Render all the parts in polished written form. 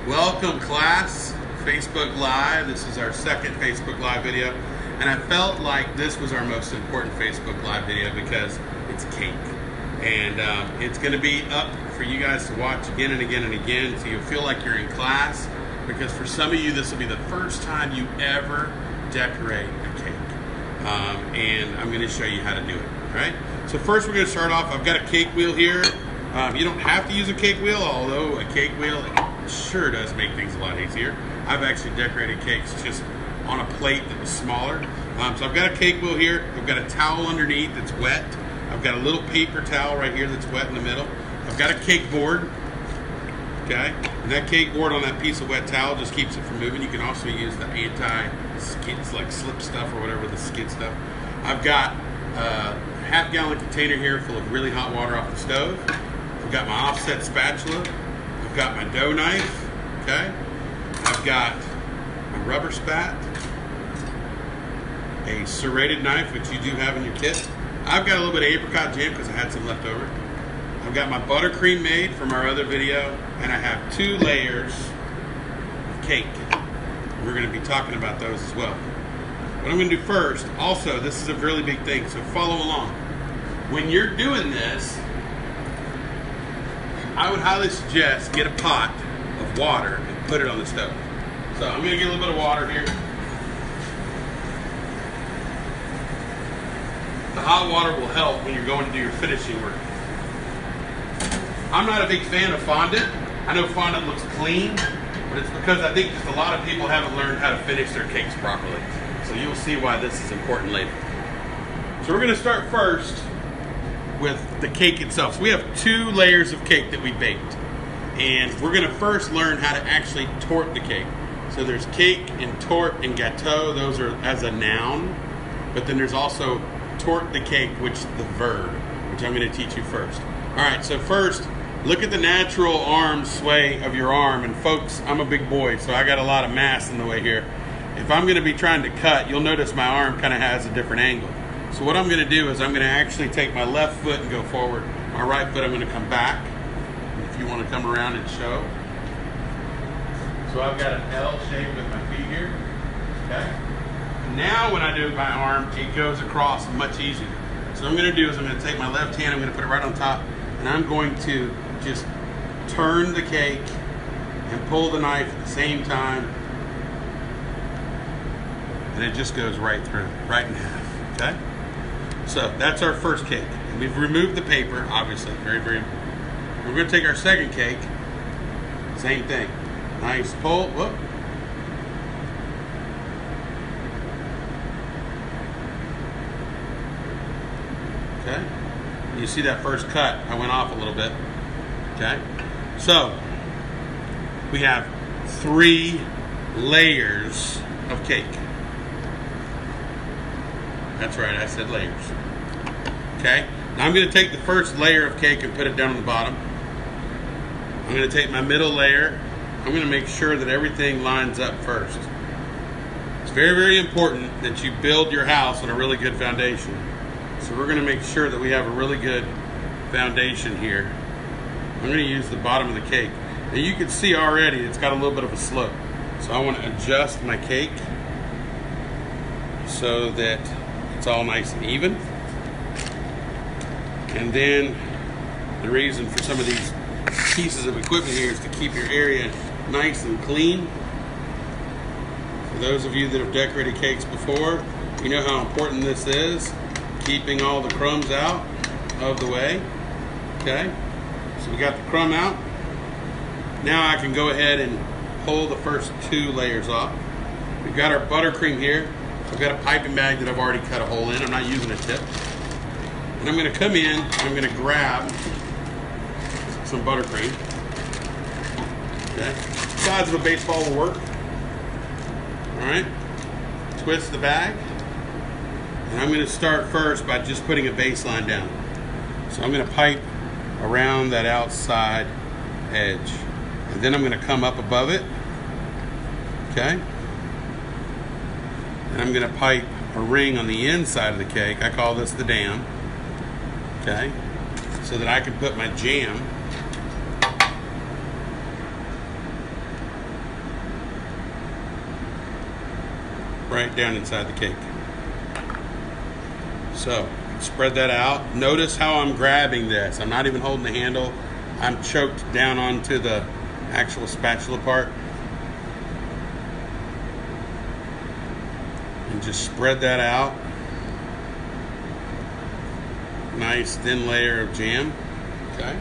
Welcome class, Facebook Live. This is our second Facebook Live video, and I felt like this was our most important Facebook Live video because it's cake. And it's going to be up for you guys to watch again and again and again, so you'll feel like you're in class, because for some of you this will be the first time you ever decorate a cake. And I'm going to show you how to do it. All right? So first we're going to start off. I've got a cake wheel here. You don't have to use a cake wheel, although a cake wheel sure does make things a lot easier. I've actually decorated cakes just on a plate that was smaller. So I've got a cake wheel here. I've got a towel underneath that's wet. I've got a little paper towel right here that's wet in the middle. I've got a cake board, okay? And that cake board on that piece of wet towel just keeps it from moving. You can also use the anti-skids, like slip stuff or whatever, the skid stuff. I've got a half-gallon container here full of really hot water off the stove. I've got my offset spatula. I've got my dough knife, okay? I've got a rubber spat, a serrated knife, which you do have in your kit. I've got a little bit of apricot jam because I had some left over. I've got my buttercream made from our other video, and I have 2 layers of cake. We're going to be talking about those as well. What I'm going to do first, also, this is a really big thing, so follow along. When you're doing this, I would highly suggest get a pot of water and put it on the stove. So I'm going to get a little bit of water here. The hot water will help when you're going to do your finishing work. I'm not a big fan of fondant. I know fondant looks clean, but it's because I think just a lot of people haven't learned how to finish their cakes properly. So you'll see why this is important later. So we're going to start first with the cake itself. So we have 2 layers of cake that we baked, and we're going to first learn how to actually torte the cake. So there's cake and torte and gâteau, those are as a noun, but then there's also torte the cake, which is the verb, which I'm going to teach you first. All right, so first, look at the natural arm sway of your arm, and folks, I'm a big boy, so I got a lot of mass in the way here. If I'm going to be trying to cut, you'll notice my arm kind of has a different angle. So what I'm going to do is I'm going to actually take my left foot and go forward. My right foot I'm going to come back. If you want to come around and show. So I've got an L shape with my feet here. Okay. Now when I do my arm, it goes across much easier. So what I'm going to do is I'm going to take my left hand, I'm going to put it right on top, and I'm going to just turn the cake and pull the knife at the same time. And it just goes right through, right in half. Okay? So that's our first cake. And we've removed the paper, obviously, very, very important. We're going to take our second cake, same thing. Nice pull, whoop. Okay? You see that first cut, I went off a little bit. Okay? So, we have 3 layers of cake. That's right, I said layers. Okay? Now I'm going to take the first layer of cake and put it down on the bottom. I'm going to take my middle layer. I'm going to make sure that everything lines up first. It's very, very important that you build your house on a really good foundation. So we're going to make sure that we have a really good foundation here. I'm going to use the bottom of the cake. Now you can see already it's got a little bit of a slope. So I want to adjust my cake so that it's all nice and even. And then the reason for some of these pieces of equipment here is to keep your area nice and clean. For those of you that have decorated cakes before, you know how important this is, keeping all the crumbs out of the way. Okay, so we got the crumb out. Now I can go ahead and pull the first 2 layers off. We've got our buttercream here. I've got a piping bag that I've already cut a hole in. I'm not using a tip. And I'm going to come in and I'm going to grab some buttercream. Okay. The size of a baseball will work. Alright. Twist the bag. And I'm going to start first by just putting a baseline down. So I'm going to pipe around that outside edge. And then I'm going to come up above it. Okay. And I'm going to pipe a ring on the inside of the cake. I call this the dam. Okay. So that I can put my jam right down inside the cake. So spread that out. Notice how I'm grabbing this. I'm not even holding the handle. I'm choked down onto the actual spatula part. And just spread that out. Nice thin layer of jam. Okay.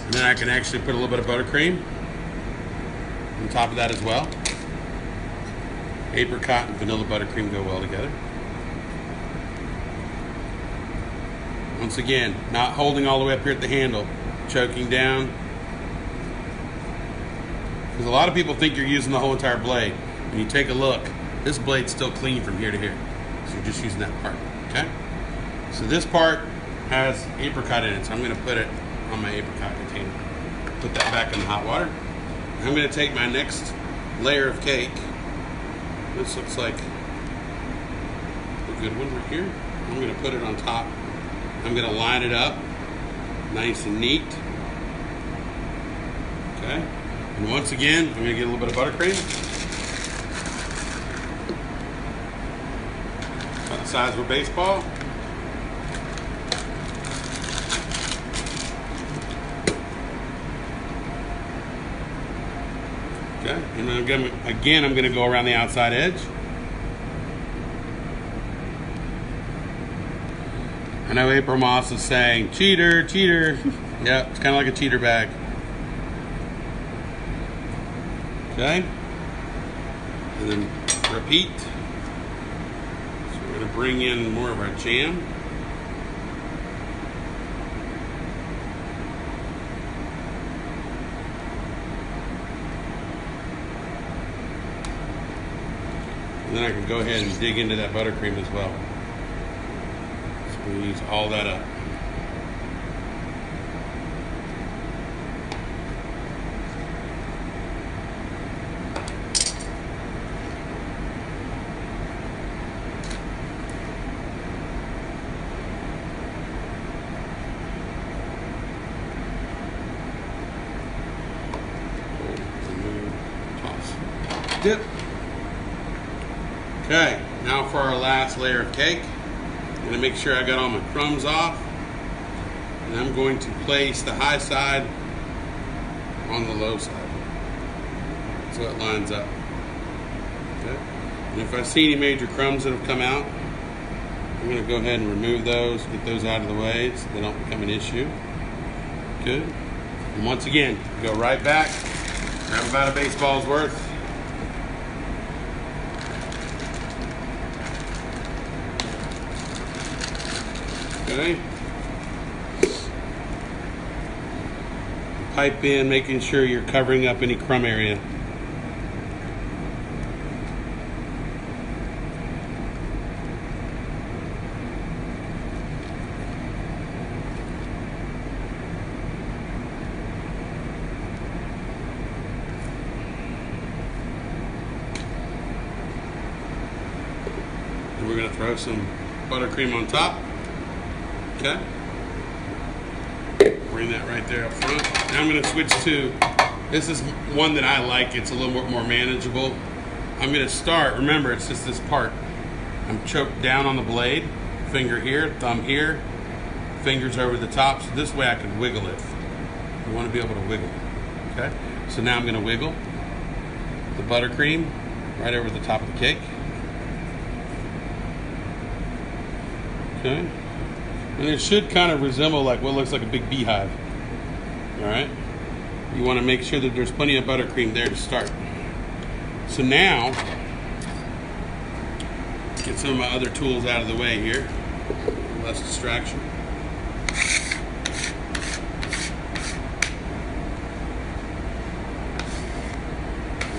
And then I can actually put a little bit of buttercream on top of that as well. Apricot and vanilla buttercream go well together. Once again, not holding all the way up here at the handle, choking down. Because a lot of people think you're using the whole entire blade. When you take a look, this blade's still clean from here to here. So you're just using that part, okay? So this part has apricot in it, so I'm gonna put it on my apricot container. Put that back in the hot water. I'm gonna take my next layer of cake. This looks like a good one right here. I'm gonna put it on top. I'm gonna line it up nice and neat. Okay. And once again, I'm gonna get a little bit of buttercream. About the size of a baseball. Okay. And then I'm gonna go around the outside edge. I know April Moss is saying, cheater, cheater. Yeah, it's kind of like a cheater bag. Okay. And then repeat. So we're going to bring in more of our jam. And then I can go ahead and dig into that buttercream as well. Squeeze all that up. Toss. Dip. Okay, now for our last layer of cake. I'm going to make sure I got all my crumbs off. And I'm going to place the high side on the low side, so it lines up. Okay. And if I see any major crumbs that have come out, I'm going to go ahead and remove those, get those out of the way so they don't become an issue. Good. And once again, go right back, grab about a baseball's worth. Okay. Pipe in, making sure you're covering up any crumb area. And we're going to throw some buttercream on top. Okay. Bring that right there up front. Now I'm going to switch to, this is one that I like. It's a little bit more manageable. I'm going to start, remember it's just this part. I'm choked down on the blade, finger here, thumb here, fingers over the top. So this way I can wiggle it. You want to be able to wiggle. Okay. So now I'm going to wiggle the buttercream right over the top of the cake. Okay. And it should kind of resemble like what looks like a big beehive. All right. You want to make sure that there's plenty of buttercream there to start. So now, get some of my other tools out of the way here. Less distraction.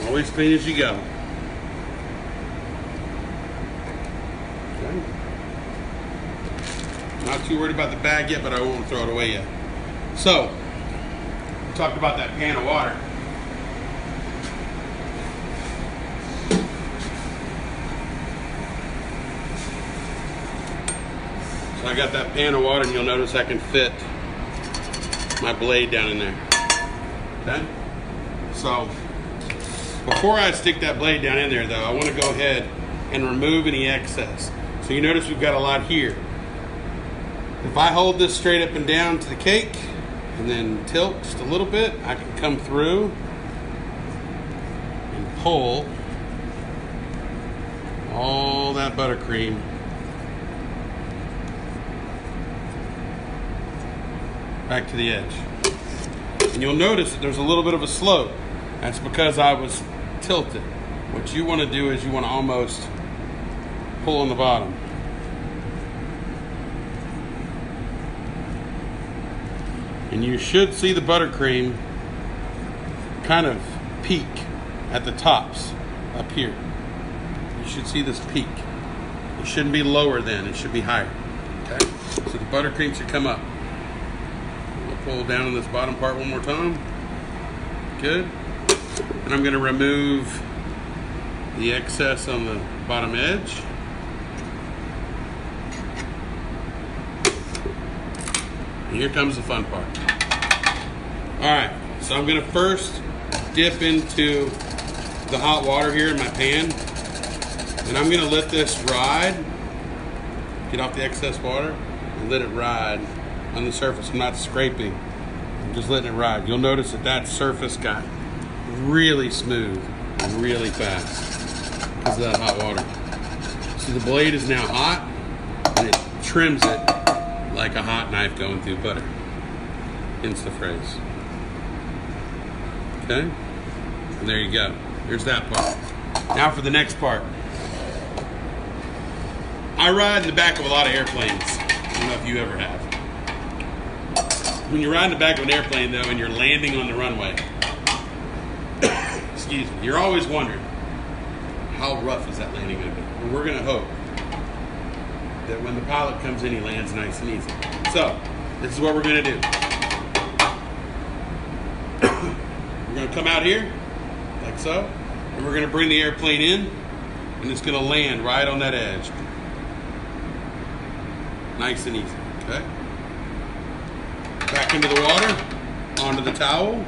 Always clean as you go. Okay. Not too worried about the bag yet, but I won't throw it away yet. So, we talked about that pan of water. So I got that pan of water, and you'll notice I can fit my blade down in there. Okay? So, Before I stick that blade down in there though, I want to go ahead and remove any excess. So you notice we've got a lot here. If I hold this straight up and down to the cake and then tilt just a little bit, I can come through and pull all that buttercream back to the edge. And you'll notice that there's a little bit of a slope. That's because I was tilted. What you want to do is you want to almost pull on the bottom. And you should see the buttercream kind of peak at the tops up here. You should see this peak. It shouldn't be lower then, it should be higher. Okay? So the buttercream should come up. We'll pull down on this bottom part one more time. Good. And I'm going to remove the excess on the bottom edge. And here comes the fun part. Alright, so I'm going to first dip into the hot water here in my pan. And I'm going to let this ride. Get off the excess water and let it ride on the surface. I'm not scraping. I'm just letting it ride. You'll notice that that surface got really smooth and really fast because of that hot water. So the blade is now hot and it trims it like a hot knife going through butter. Hence the phrase. Okay? And there you go. Here's that part. Now for the next part. I ride in the back of a lot of airplanes. I don't know if you ever have. When you ride in the back of an airplane though and you're landing on the runway, excuse me, you're always wondering, how rough is that landing going to be? And we're going to hope that when the pilot comes in, he lands nice and easy. So, this is what we're going to do. We're going to come out here, like so, and we're going to bring the airplane in, and it's going to land right on that edge. Nice and easy, okay? Back into the water, onto the towel,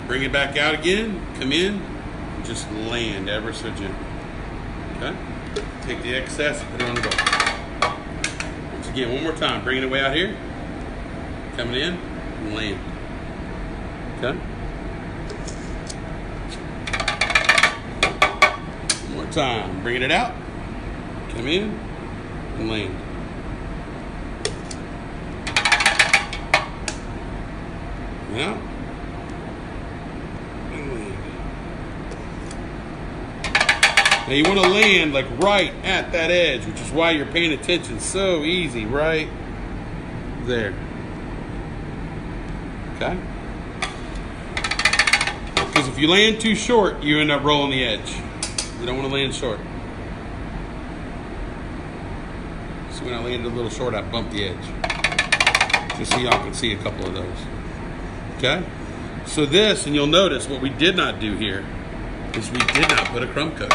bring it back out again, come in, and just land ever so gently, okay? Take the excess, put it on the boat. Once again, one more time, bringing it way out here, coming in, and land, okay? One more time, bringing it out, come in, and land. Now, and land. Now you want to land like right at that edge, which is why you're paying attention so easy, right there. Okay? Because if you land too short, you end up rolling the edge. You don't want to land short. So when I landed a little short, I bumped the edge. Just so y'all can see a couple of those. Okay? So this, and you'll notice what we did not do here, is we did not put a crumb coat.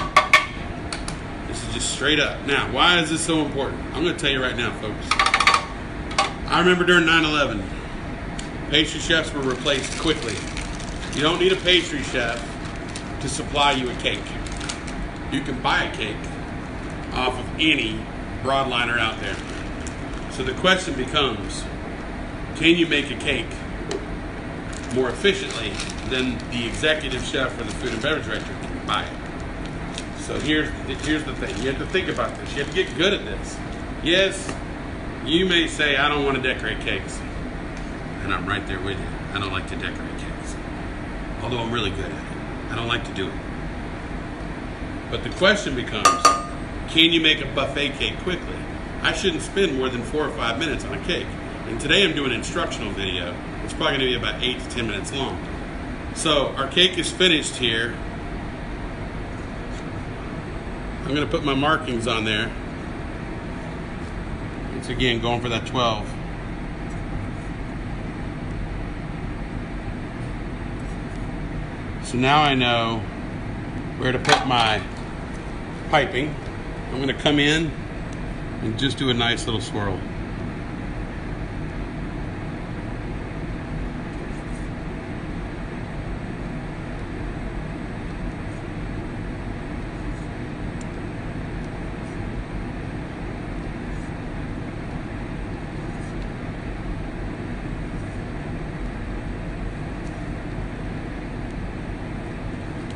This is just straight up. Now, why is this so important? I'm going to tell you right now, folks. I remember during 9/11, pastry chefs were replaced quickly. You don't need a pastry chef to supply you a cake. You can buy a cake off of any broadliner out there. So the question becomes, can you make a cake more efficiently than the executive chef or the food and beverage director can buy it? So here's the thing. You have to think about this. You have to get good at this. Yes, you may say, I don't want to decorate cakes. And I'm right there with you. I don't like to decorate cakes. Although I'm really good at it. I don't like to do it. But the question becomes, can you make a buffet cake quickly? I shouldn't spend more than 4 or 5 minutes on a cake. And today I'm doing an instructional video. It's probably going to be about 8 to 10 minutes long. So our cake is finished here. I'm going to put my markings on there. Once again, going for that 12. So now I know where to put my piping. I'm going to come in and just do a nice little swirl.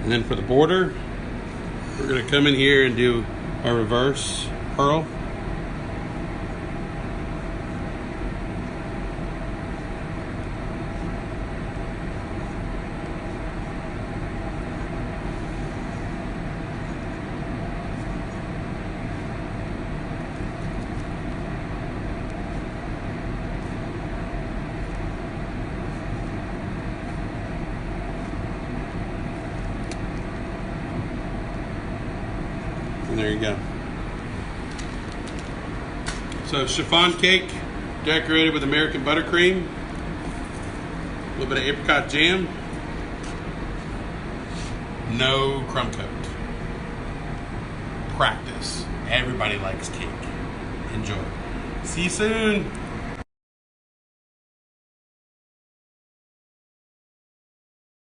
And then for the border, we're going to come in here and do a reverse pearl. And there you go. So chiffon cake decorated with American buttercream, a little bit of apricot jam, no crumb coat. Practice. Everybody likes cake. Enjoy. See you soon.